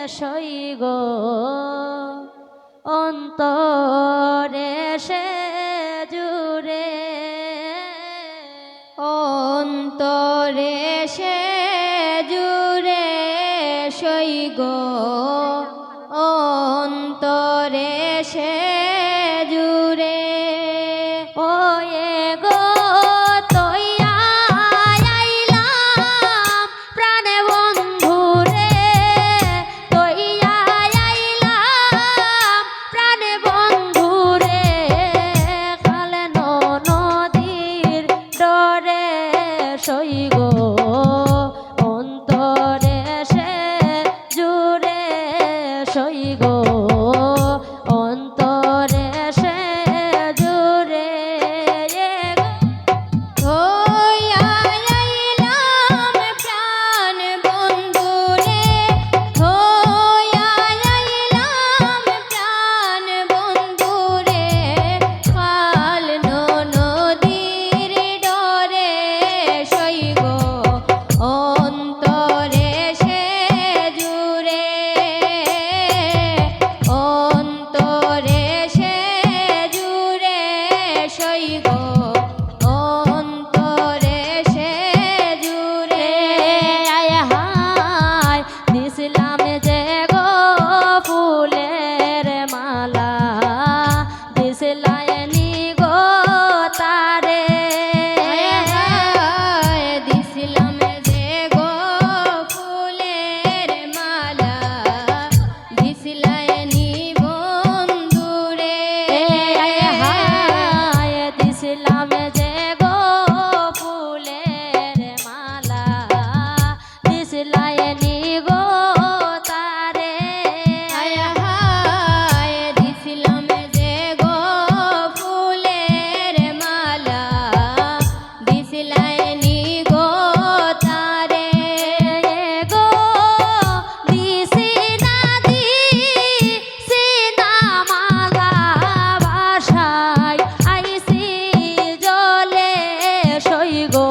সই গো অন্তরে সে জুড়ে অন্তরে সে জুড়ে সই গো অন্তরে সে জুড়ে ও এ গো তৈয়া আইলাম প্রাণে বন্ধু রে তৈয়া আইলাম প্রাণে বন্ধু রে খালে নদীর ডরে সই গো অন্তরে সে জুড়ে সই গো অন্তরে সে জুড়ে হইয়া আইলাম প্রাণ বন্ধু রে হইয়া আইলাম প্রাণ বন্ধু রে খাল নদীর ডরে সই গো অন্তরে সে জুড়ে অন্তরে সে জুড়ে সই গো অন্তরে সে জুড়ে আয় হায় দিছিলাম যে গো ফুলের মালা দিছিলাইনি গো তারে দিছিলাম যে গো ফুলের মালা দিছিলাইনি বন্ধুরে আয় হায় দিছিলাম যে গো ফুলের মালা দিছিলাইনি গো তারে দিছিলাম যে গো ফুলের মালা দিছিলাইনি গো তারে গো দিছি না দিছি না মালা বাসায় আইছি জলে সই গো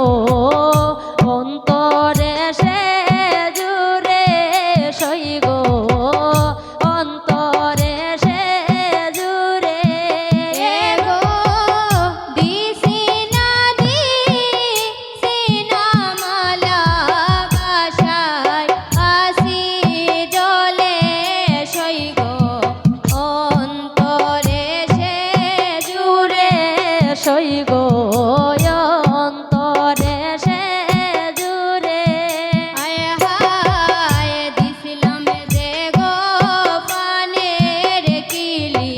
অন্তরে সে জুড়ে সই গো অন্তরে সে জুড়ে গো দিছি না মালা বাসায় আসি জলে সই গো অন্তরে সে জুড়ে সই গো অন্তরে সে জুড়ে হায় দিছিলাম যে গো পানের কিলি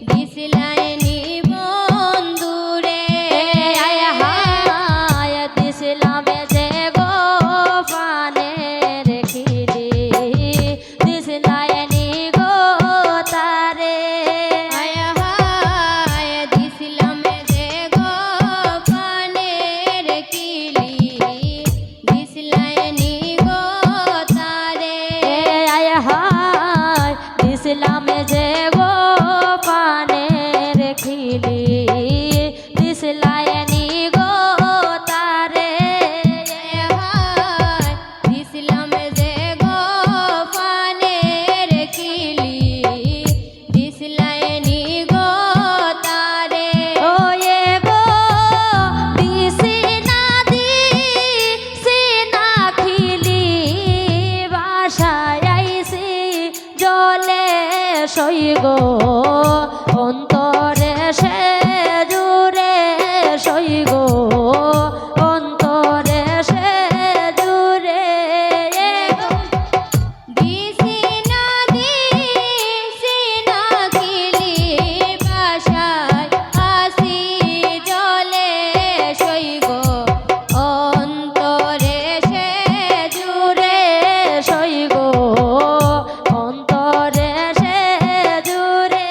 দিছিলাইনি বন্ধুরে আয় হায় দিছিলাম যে গো পানের খিলি দিছিলাইনি গো তারে দিছিলাম যে গো পানের কিলি দিছিলাইনি গো তারে আয় হায় দিছিলাম যে গো পানের খিলি দিছিলাইনি গো তারে দিছিলাম যে গো পানের কিলি দিছিলাইনি গো তারে ও এ গো দিছি না খিলি বাসায় আইছি জলে সই গো অন্তরে সে জুড়ে সই গো অন্তরে সে জুড়ে দিছি না কিলি বাসায় আসি জলে সই গো অন্তরে সে জুড়ে সই গো অন্তরে সে জুড়ে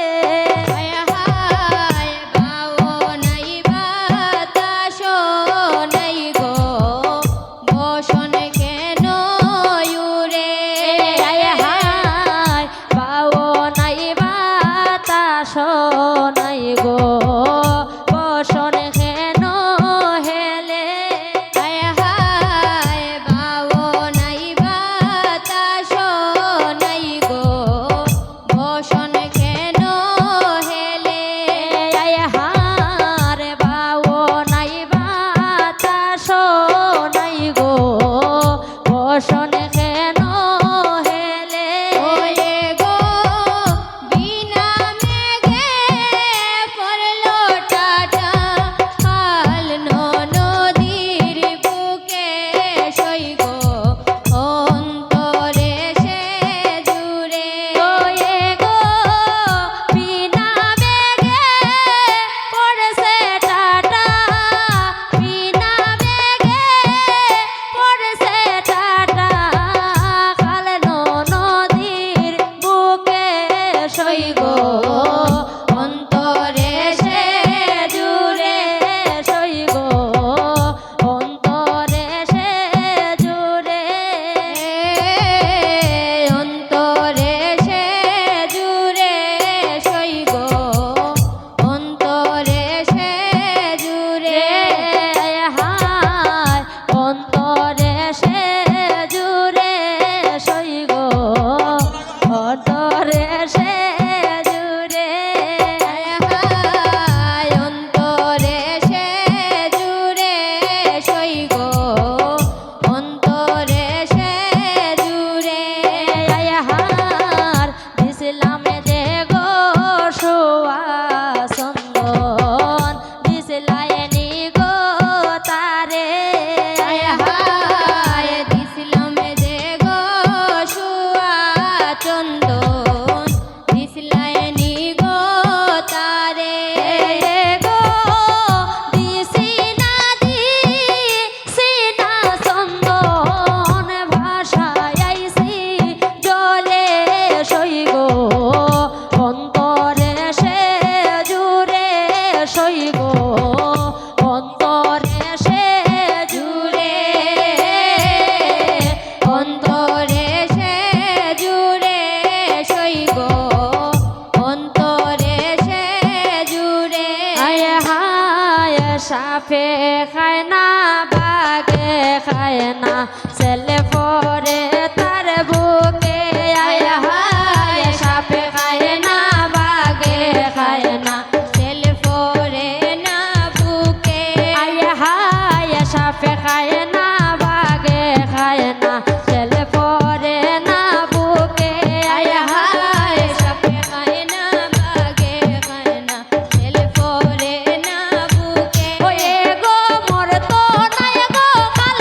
খায় না বাগে খায় না ছেলে পরে তার বুকে আয় হায় সাপে খায় না বাগে খায় না ছেলে পরে না বুকে আয় হায় সাপে খায় না বাগে খায় না ছেলে পরে না বুকে আয় হায় সাপে খায় না বাগে খায় না ছেলে পরে না বুকে ওয়ে গো মোর তো নাই গো কাল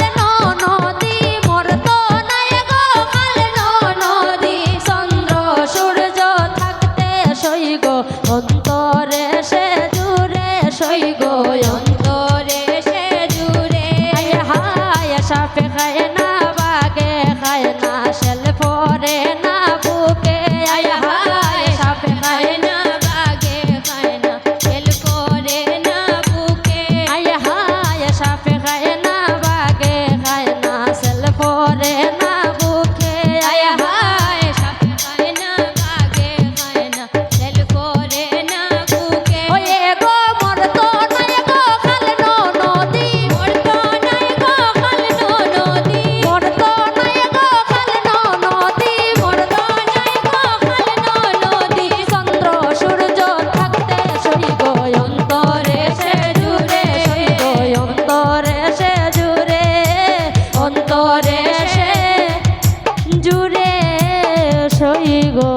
নদী মোর তো নাই গো কাল নদী চন্দ্র সূর্য থাকতে সই গো অন্তরে সে জুড়ে সই গো অন্তরে সে জুড়ে আয় হায় সাপে খায় না বাগে খায় না শেল পরে না বুকে আয় হায় সাপে খায় খায় না বাগে খায় না ছেলে পরে না বুকে আয় হায় সাপে খায় না বাগে খায় না শেল পরে না বুকে আয় হায় সাপে খায় না বাগে খায় না ছেলে পরে না বুকে ওয়ে গো মোর তো নাই গো খাল নদী মোর তো নাই গো খাল নদী মোর তো নাই গো খাল নদী মোর তো নাই গো খাল নদী চন্দ্র সূর্য থাকতে সই গো অন্তরে সে জুড়ে সই গো অন্তরে সে জুড়ে অন্তরে সে জুড়ে সই গো